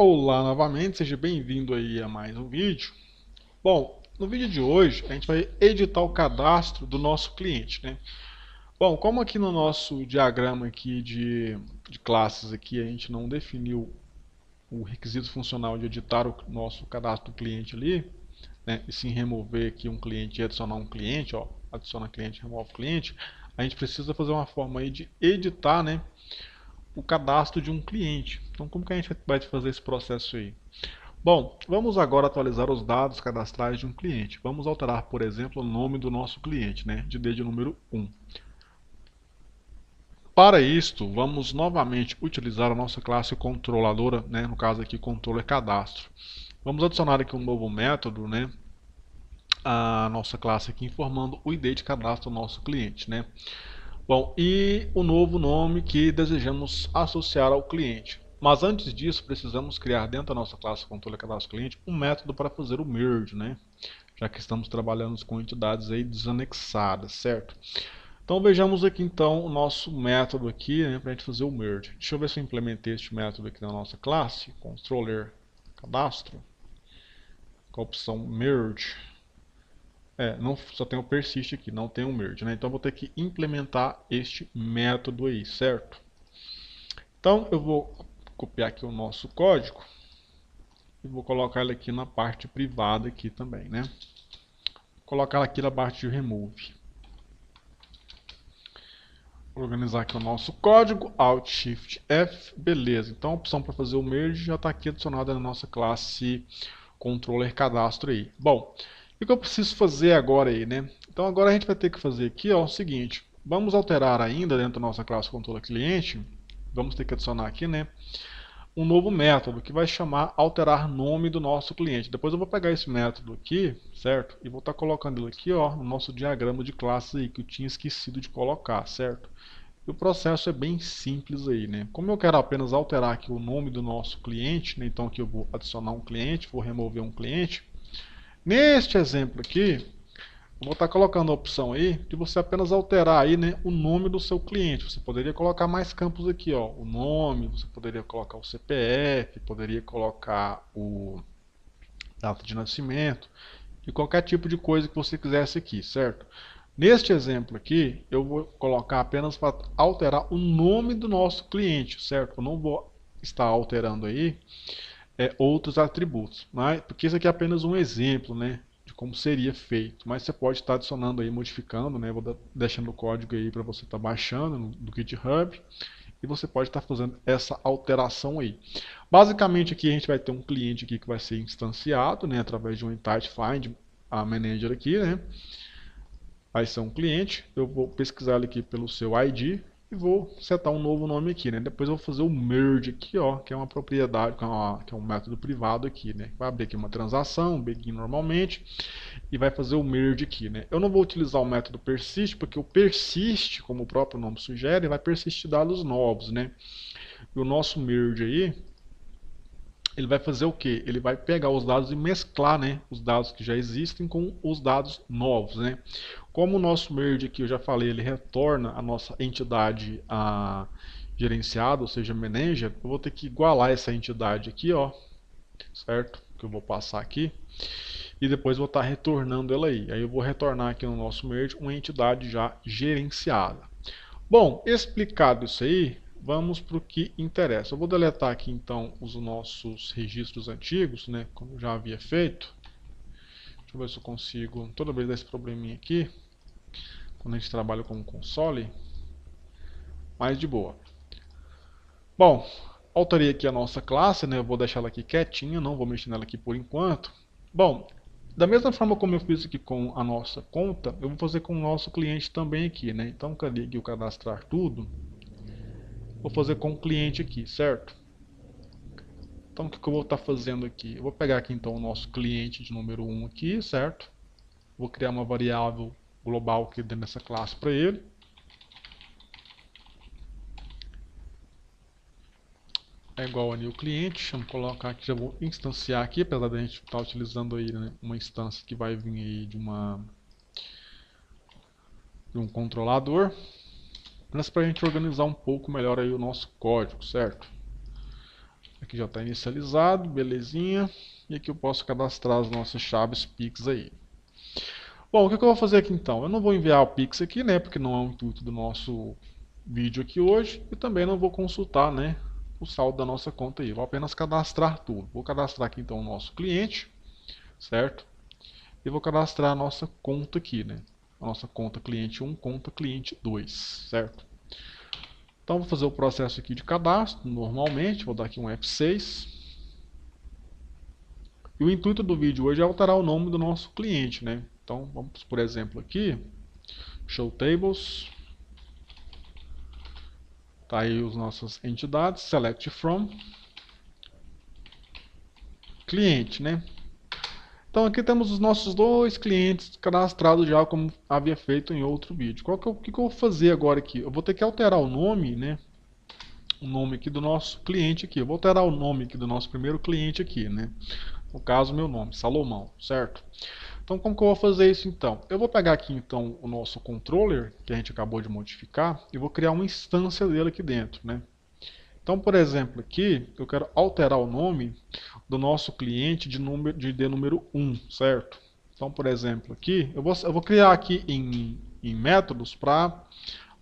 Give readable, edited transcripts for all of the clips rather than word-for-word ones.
Olá novamente, seja bem-vindo aí a mais um vídeo. Bom, no vídeo de hoje a gente vai editar o cadastro do nosso cliente, né? Bom, como aqui no nosso diagrama aqui de classes aqui a gente não definiu o requisito funcional de editar o nosso cadastro do cliente ali, né? E sim remover aqui um cliente e adicionar um cliente, ó, adiciona cliente, remove cliente, a gente precisa fazer uma forma aí de editar, né, o cadastro de um cliente. Então, como que a gente vai fazer esse processo aí? Bom, vamos agora atualizar os dados cadastrais de um cliente. Vamos alterar, por exemplo, o nome do nosso cliente, né, de número 1. Para isto, vamos novamente utilizar a nossa classe controladora, né, no caso aqui, controller cadastro. Vamos adicionar aqui um novo método, né, a nossa classe aqui, informando o ID de cadastro do nosso cliente, né. Bom, e o novo nome que desejamos associar ao cliente. Mas antes disso, precisamos criar dentro da nossa classe controller cadastro cliente um método para fazer o merge, né? Já que estamos trabalhando com entidades aí desanexadas, certo? Então vejamos aqui então o nosso método aqui, né, para a gente fazer o merge. Deixa eu ver se eu implementei este método aqui na nossa classe, controller cadastro, com a opção merge. Não, só tem o persist aqui, não tem o merge, né? Então eu vou ter que implementar este método aí, certo? Então eu vou copiar aqui o nosso código e vou colocar ele aqui na parte privada aqui também, né? Vou colocar aqui na parte de remove. Vou organizar aqui o nosso código, Alt Shift F, beleza. Então a opção para fazer o merge já está aqui adicionada na nossa classe controller cadastro aí. Bom, o que eu preciso fazer agora aí, né? Então agora a gente vai ter que fazer aqui, ó, o seguinte. Vamos alterar ainda dentro da nossa classe controller cliente. Vamos ter que adicionar aqui, né, um novo método que vai chamar alterar nome do nosso cliente. Depois eu vou pegar esse método aqui, certo? E vou estar colocando ele aqui, ó, no nosso diagrama de classes aí que eu tinha esquecido de colocar, certo? E o processo é bem simples aí, né? Como eu quero apenas alterar aqui o nome do nosso cliente, né? Então aqui eu vou adicionar um cliente, vou remover um cliente. Neste exemplo aqui, eu vou estar colocando a opção aí de você apenas alterar aí, né, o nome do seu cliente. Você poderia colocar mais campos aqui, ó, o nome, você poderia colocar o CPF, poderia colocar o data de nascimento e qualquer tipo de coisa que você quisesse aqui, certo? Neste exemplo aqui, eu vou colocar apenas para alterar o nome do nosso cliente, certo? Eu não vou estar alterando aí outros atributos, né? Porque isso aqui é apenas um exemplo, né, de como seria feito, mas você pode estar adicionando aí, modificando, né, vou deixando o código aí para você estar baixando do GitHub e você pode estar fazendo essa alteração aí. Basicamente aqui a gente vai ter um cliente aqui que vai ser instanciado, né, através de um entity find a manager aqui, né, vai ser um cliente, eu vou pesquisar ele aqui pelo seu ID e vou setar um novo nome aqui, né? Depois eu vou fazer o merge aqui, ó, que é uma propriedade, que é um método privado aqui, né? Vai abrir aqui uma transação, begin normalmente, e vai fazer o merge aqui, né? Eu não vou utilizar o método persist, porque o persist, como o próprio nome sugere, vai persistir dados novos, né? E o nosso merge aí, ele vai fazer o que? Ele vai pegar os dados e mesclar, né, os dados que já existem com os dados novos, né? Como o nosso merge aqui, eu já falei, ele retorna a nossa entidade gerenciada, ou seja, manager, eu vou ter que igualar essa entidade aqui, ó, certo? Que eu vou passar aqui. E depois vou estar retornando ela aí. Aí eu vou retornar aqui no nosso merge uma entidade já gerenciada. Bom, explicado isso aí, vamos para o que interessa. Eu vou deletar aqui então os nossos registros antigos, né, como eu já havia feito. Deixa eu ver se eu consigo, toda vez dar esse probleminha aqui, quando a gente trabalha com o console, mais de boa. Bom, alterei aqui a nossa classe, né, eu vou deixar ela aqui quietinha, não vou mexer nela aqui por enquanto. Bom, da mesma forma como eu fiz aqui com a nossa conta, eu vou fazer com o nosso cliente também aqui, né? Então, cadê aqui o cadastrar tudo? Vou fazer com o cliente aqui, certo? Então o que eu vou estar fazendo aqui? Eu vou pegar aqui então o nosso cliente de número 1 aqui, certo? Vou criar uma variável global aqui dentro dessa classe para ele. É igual a new cliente, vamos colocar aqui, já vou instanciar aqui, apesar da gente estar utilizando aí, né, uma instância que vai vir aí de um controlador. Mas para a gente organizar um pouco melhor aí o nosso código, certo? aqui já está inicializado, belezinha. E aqui eu posso cadastrar as nossas chaves Pix aí. Bom, o que eu vou fazer aqui então? Eu não vou enviar o Pix aqui, né? Porque não é o intuito do nosso vídeo aqui hoje. E também não vou consultar, né, o saldo da nossa conta aí. Vou apenas cadastrar tudo. Vou cadastrar aqui então o nosso cliente, certo? E vou cadastrar a nossa conta aqui, né? A nossa conta cliente 1, conta cliente 2, certo? Então vou fazer o processo aqui de cadastro normalmente. Vou dar aqui um F6. E o intuito do vídeo hoje é alterar o nome do nosso cliente, né? Então vamos, por exemplo, aqui, Show Tables. Tá aí as nossas entidades, Select From, cliente, né? Então aqui temos os nossos dois clientes cadastrados já, como havia feito em outro vídeo. O que eu vou fazer agora aqui? Eu vou ter que alterar o nome, né? O nome aqui do nosso cliente aqui. Eu vou alterar o nome aqui do nosso primeiro cliente aqui, né? No caso, meu nome, Salomão, certo? Então, como que eu vou fazer isso então? Eu vou pegar aqui então o nosso controller, que a gente acabou de modificar, e vou criar uma instância dele aqui dentro, né? Então, por exemplo, aqui, eu quero alterar o nome do nosso cliente de ID número 1, certo? Então, por exemplo, aqui, eu vou criar aqui em métodos para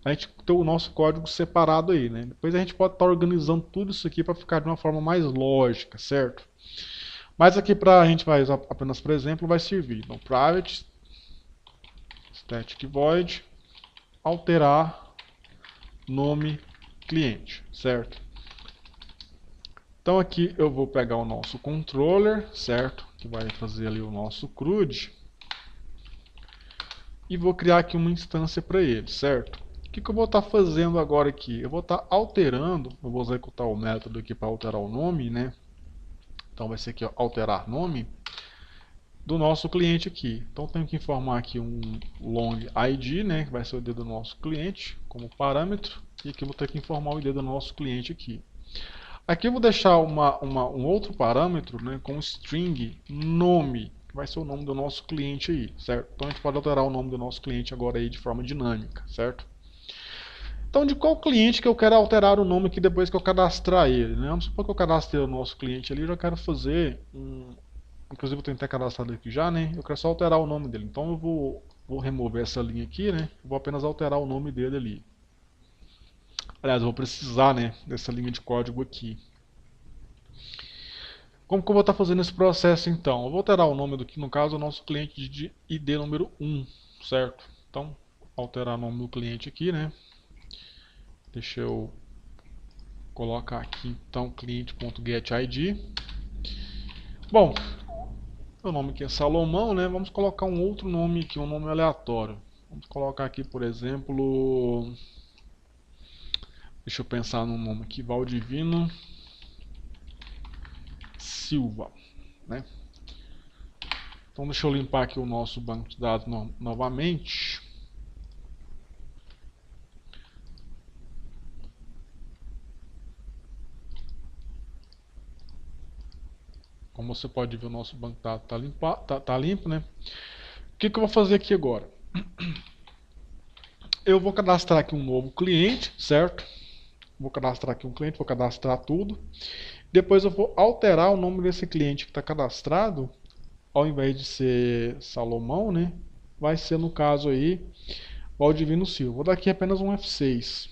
a gente ter o nosso código separado aí, né? Depois a gente pode estar organizando tudo isso aqui para ficar de uma forma mais lógica, certo? Mas aqui para a gente vai usar apenas por exemplo, vai servir. Então, private static void alterar nome cliente, certo? Então aqui eu vou pegar o nosso controller, certo? Que vai fazer ali o nosso CRUD. E vou criar aqui uma instância para ele, certo? O que eu vou estar fazendo agora aqui? Eu vou estar alterando, eu vou executar o método aqui para alterar o nome, né? Então vai ser aqui, ó, alterar nome do nosso cliente aqui. Então tenho que informar aqui um long ID, né, que vai ser o ID do nosso cliente como parâmetro, e aqui eu vou ter que informar o ID do nosso cliente aqui. Aqui eu vou deixar um outro parâmetro, né, com string nome, que vai ser o nome do nosso cliente aí, certo? Então a gente pode alterar o nome do nosso cliente agora aí de forma dinâmica, certo? Então, de qual cliente que eu quero alterar o nome aqui depois que eu cadastrar ele, né? Vamos supor que eu cadastrei o nosso cliente ali, eu já quero fazer um... Inclusive eu tenho até cadastrado aqui já, né? Eu quero só alterar o nome dele. Então eu vou remover essa linha aqui, né? Vou apenas alterar o nome dele ali. Aliás, eu vou precisar, né, dessa linha de código aqui. Como que eu vou estar fazendo esse processo então? Eu vou alterar o nome do que, no caso, é o nosso cliente de ID número 1, certo? Então, alterar o nome do cliente aqui, né? Deixa eu colocar aqui então cliente.getID. Bom, o nome aqui é Salomão, né? Vamos colocar um outro nome aqui, um nome aleatório. Vamos colocar aqui, por exemplo, deixa eu pensar num nome aqui, Valdivino Silva, né? Então deixa eu limpar aqui o nosso banco de dados novamente. Como você pode ver, o nosso banco de dados tá limpo, né? O que eu vou fazer aqui agora? Eu vou cadastrar aqui um novo cliente, certo? Vou cadastrar aqui um cliente, vou cadastrar tudo. Depois eu vou alterar o nome desse cliente que está cadastrado. Ao invés de ser Salomão, né? Vai ser, no caso aí, Valdivino Silva. Vou dar aqui apenas um F6.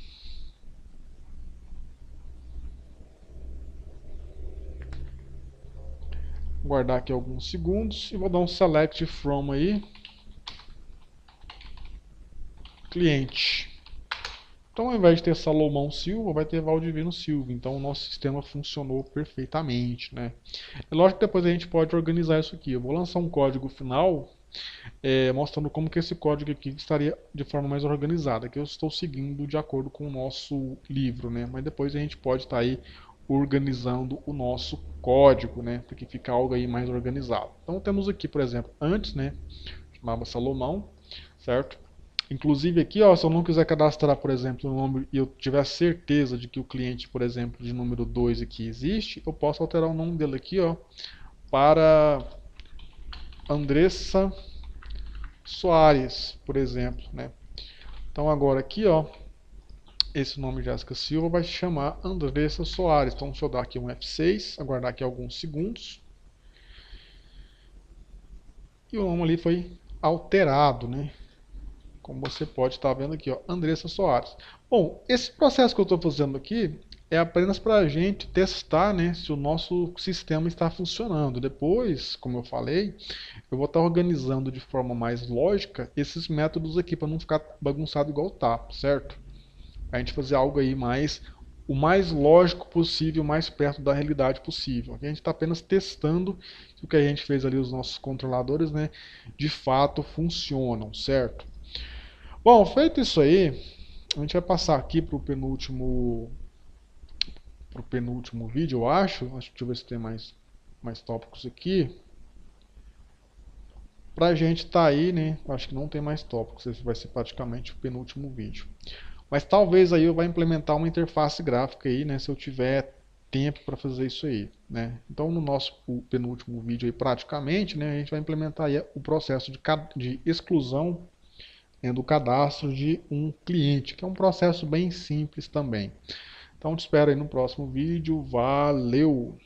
Guardar aqui alguns segundos e vou dar um select from aí, cliente. Então, ao invés de ter Salomão Silva, vai ter Valdivino Silva. Então, o nosso sistema funcionou perfeitamente, né? É lógico que depois a gente pode organizar isso aqui. Eu vou lançar um código final mostrando como que esse código aqui estaria de forma mais organizada, que eu estou seguindo de acordo com o nosso livro, né? Mas depois a gente pode estar aí organizando o nosso código, né, para que fique algo aí mais organizado. Então temos aqui, por exemplo, antes, né, chamava Salomão, certo? Inclusive aqui, ó, se eu não quiser cadastrar, por exemplo, o nome e eu tiver certeza de que o cliente, por exemplo, de número 2 aqui existe, eu posso alterar o nome dele aqui, ó, para Andressa Soares, por exemplo, né? Então agora aqui, ó, esse nome Jéssica Silva vai se chamar Andressa Soares. Então, deixa eu dar aqui um F6, aguardar aqui alguns segundos. E o nome ali foi alterado, né? Como você pode estar vendo aqui, ó, Andressa Soares. Bom, esse processo que eu estou fazendo aqui é apenas para a gente testar, né, se o nosso sistema está funcionando. Depois, como eu falei, eu vou estar organizando de forma mais lógica esses métodos aqui para não ficar bagunçado igual tá, certo? A gente fazer algo aí o mais lógico possível, mais perto da realidade possível. Aqui a gente está apenas testando se o que a gente fez ali, os nossos controladores, né, de fato funcionam, certo? Bom, feito isso aí, a gente vai passar aqui para o penúltimo vídeo, eu acho. Deixa eu ver se tem mais tópicos aqui. Pra gente tá aí, né? Acho que não tem mais tópicos. Esse vai ser praticamente o penúltimo vídeo. Mas talvez aí eu vá implementar uma interface gráfica aí, né? Se eu tiver tempo para fazer isso aí, né? Então no nosso penúltimo vídeo aí, praticamente, né? A gente vai implementar aí o processo de exclusão, né, do cadastro de um cliente, que é um processo bem simples também. Então te espero aí no próximo vídeo. Valeu!